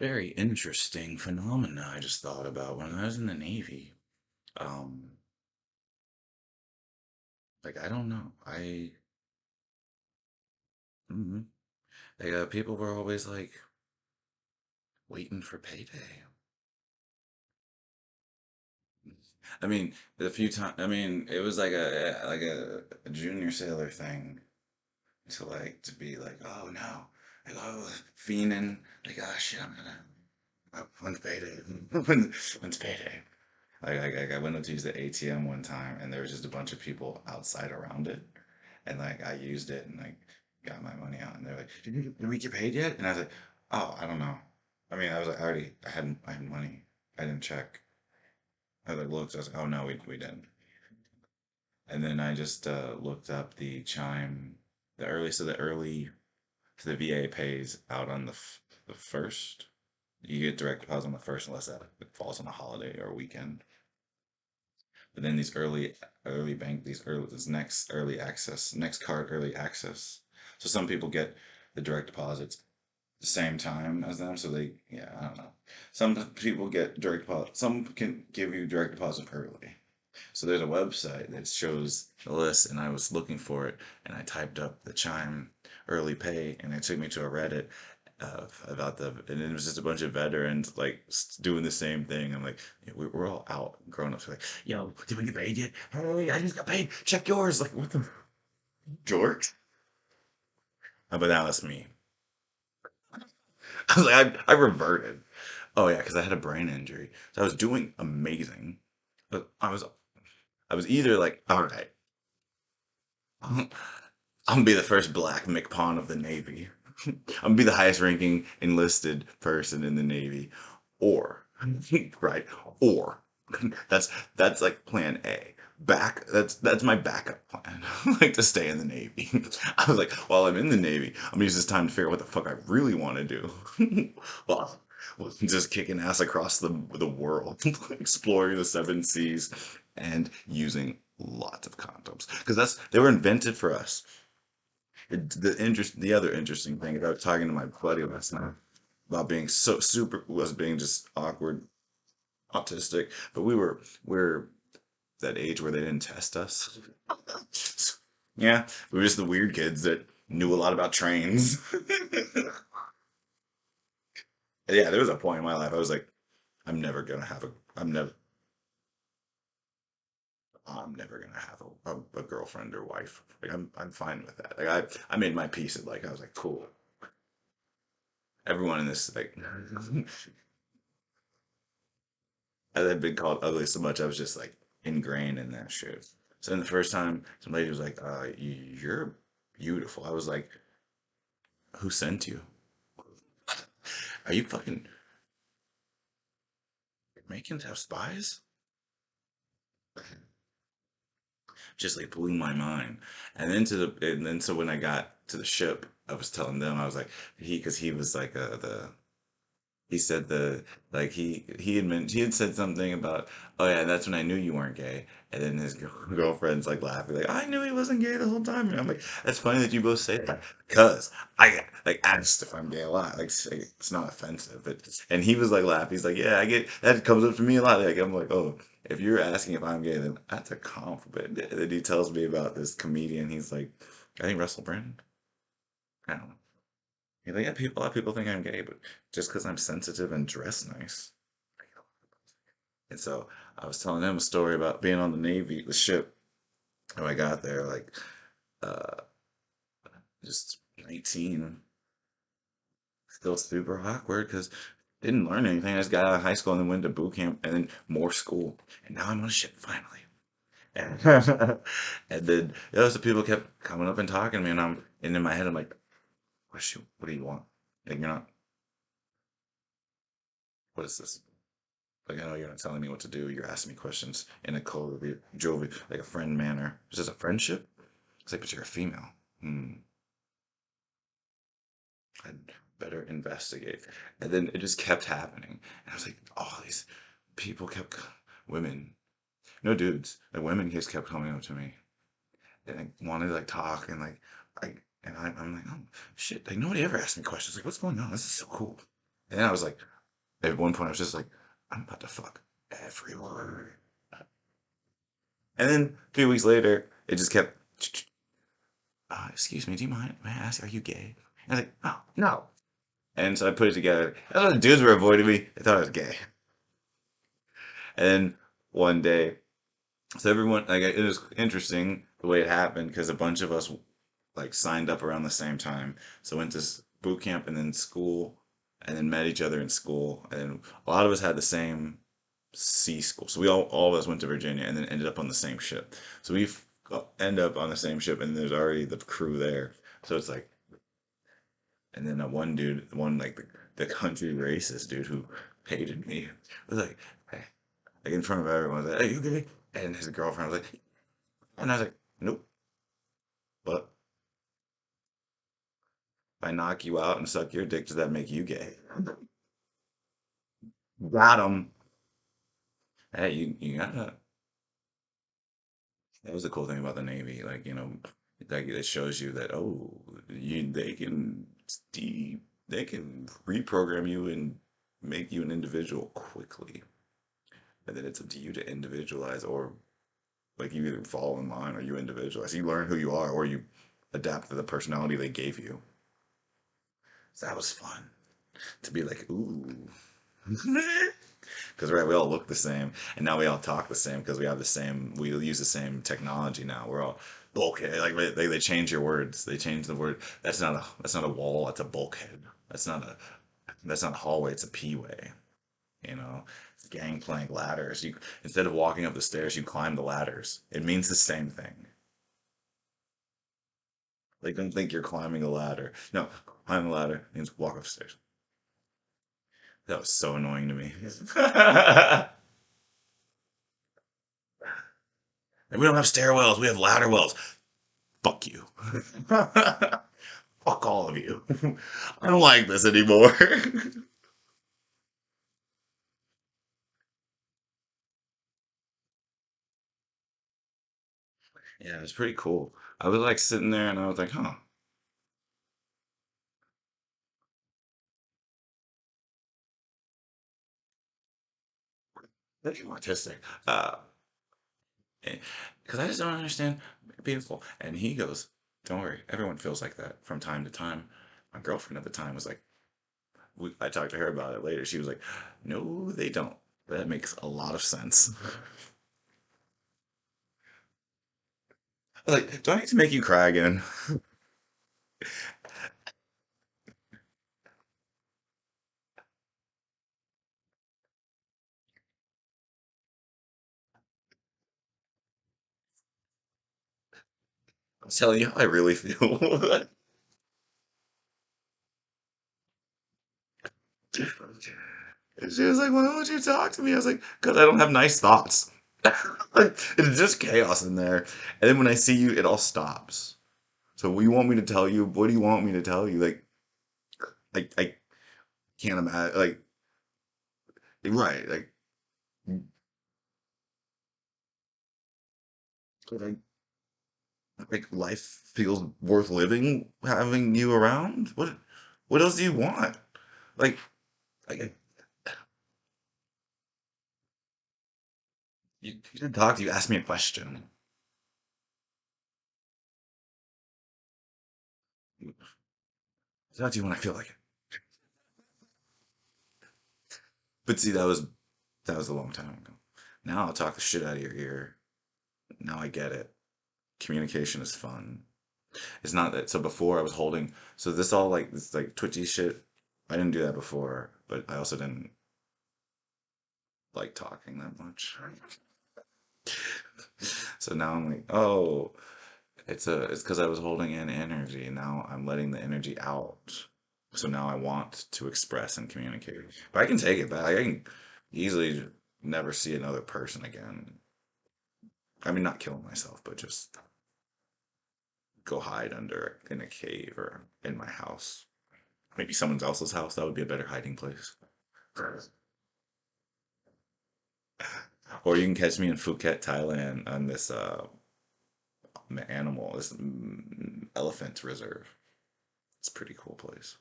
Very interesting phenomena I just thought about when I was in the Navy. Um, I don't know. Mm, people were always like waiting for payday. I mean, the few times, I mean, it was like a junior sailor thing to to be like, oh no, like oh fiending, like oh shit, I'm gonna when's payday? When's payday? I went up to use the ATM one time, and there was just a bunch of people outside around it, and I used it and got my money out, and they're like, did we get paid yet? And I was like, oh, I don't know. I mean, I was like, I had money. I didn't check. I looked. I was like, oh no, we didn't. And then I just looked up the chime, so the VA pays out on the first. You get direct deposit on the first unless that falls on a holiday or a weekend. But then these next early access, next card early access. So some people get the direct deposits the same time as them. So yeah, I don't know. Some people get direct deposit. Some can give you direct deposit early. So there's a website that shows the list, and I was looking for it, and I typed up the Chime early pay, and it took me to a Reddit about and it was just a bunch of veterans doing the same thing. I'm like, yeah, we're all out, grown ups, like, yo, did we get paid yet? Hey, I just got paid. Check yours. Like, what the dorks? But that was me. I was like, I reverted. Oh yeah, because I had a brain injury, so I was doing amazing, but I was either like, all right, I'm gonna be the first black McPawn of the Navy. I'm gonna be the highest ranking enlisted person in the Navy. Or right, or that's like plan A. That's my backup plan. Like to stay in the Navy. I was like, while I'm in the Navy, I'm gonna use this time to figure out what the fuck I really want to do. well, just kicking ass across the world, exploring the seven seas, and using lots of condoms because they were invented for us. The other interesting thing about talking to my buddy last night about being so super was being just awkward, autistic, but we're that age where they didn't test us. Yeah, we were just the weird kids that knew a lot about trains. Yeah, there was a point in my life I was like, I'm never gonna have a, I'm never gonna have a girlfriend or wife. Like I'm fine with that. I made my peace. I was like, cool. Everyone in this I had been called ugly so much I was just like ingrained in that shit. So then the first time some lady was like, you're beautiful. I was like, who sent you? Are you fucking Jamaicans have spies? Just like blew my mind. And then so when I got to the ship, I was telling them I was like because he was like the he said he had said something about, oh yeah, that's when I knew you weren't gay. And then his girlfriend's like laughing like, I knew he wasn't gay the whole time. And I'm like, that's funny that you both say that because I get like asked if I'm gay a lot. Like it's not offensive, but and he was like laughing. He's like, yeah, I get that comes up to me a lot. Like I'm like, oh, if you're asking if I'm gay, then that's a compliment. And then he tells me about this comedian. He's like, I think Russell Brand. I don't know. He's like, yeah, a lot of people think I'm gay, but just because I'm sensitive and dress nice. And so I was telling him a story about being on the ship. When I got there, uh, just 19, still super awkward because didn't learn anything. I just got out of high school and then went to boot camp and then more school. And now I'm on a ship finally. And, and then the people kept coming up and talking to me, and in my head I'm like, what do you want? Like you're not. What is this? Like, I know you're not telling me what to do. You're asking me questions in a cold, jovial, like a friend manner. Is this a friendship? It's like, but you're a female. Hmm. I'd better investigate. And then it just kept happening. And I was like, all these people kept, women, no dudes, the women just kept coming up to me and wanted to talk and I'm like, oh shit, like nobody ever asked me questions. Like, what's going on? This is so cool. And then I was like, at one point, I was just like, I'm about to fuck everyone. And then a few weeks later, it just kept, excuse me, do you mind? May I ask, are you gay? And I was like, oh, no. And so I put it together. That's why the dudes were avoiding me. They thought I was gay. And then one day, so everyone, like, it was interesting the way it happened because a bunch of us like signed up around the same time. So went to boot camp and then school, and then met each other in school. And a lot of us had the same C school. So we all of us went to Virginia and then ended up on the same ship. So we end up on the same ship, and there's already the crew there. So it's like, and then one dude, one like the country racist dude who hated me was like, hey, like in front of everyone, was like, hey, you gay? And his girlfriend was like, and I was like, nope. But if I knock you out and suck your dick, does that make you gay? Got him. Hey, you gotta. That was the cool thing about the Navy. Like, like it shows you that, oh, they can they can reprogram you and make you an individual quickly. And then it's up to you to individualize, or like you either fall in line or you individualize. You learn who you are, or you adapt to the personality they gave you. So that was fun to be like, ooh. Because right, we all look the same, and now we all talk the same because we use the same technology now. We're all bulkhead. Like they change your words. They change the word. That's not a wall. That's a bulkhead. That's not a hallway. It's a p-way. It's gangplank ladders. You instead of walking up the stairs, you climb the ladders. It means the same thing. Like don't think you're climbing a ladder. No, climb the ladder means walk upstairs. That was so annoying to me. And we don't have stairwells, we have ladder wells. Fuck you. Fuck all of you. I don't like this anymore. Yeah, it was pretty cool. I was like sitting there and I was like, huh, that's autistic. Uh, because I just don't understand. Beautiful. And he goes, don't worry, everyone feels like that from time to time. My girlfriend at the time was like, I talked to her about it later. She was like, no, they don't. That makes a lot of sense. I was like, do I need to make you cry again? I'm telling you how I really feel. And she was like, why won't you talk to me? I was like, because I don't have nice thoughts. Like, it's just chaos in there. And then when I see you, it all stops. So what do you want me to tell you? What do you want me to tell you? Like, I can't imagine. Like, right. Like, life feels worth living having you around. What else do you want? Like, like you didn't talk to you. Asked me a question. Talk to you when I feel like it. But see, that was a long time ago. Now I'll talk the shit out of your ear. Now I get it. Communication is fun. It's not that. So before I was holding. So this like twitchy shit. I didn't do that before, but I also didn't like talking that much. So now I'm like, oh, it's because I was holding in energy. Now I'm letting the energy out. So now I want to express and communicate. But I can take it back. I can easily never see another person again. I mean, not killing myself, but just go hide under in a cave or in my house. Maybe someone else's house. That would be a better hiding place. Or you can catch me in Phuket, Thailand, on this animal, this elephant reserve. It's a pretty cool place.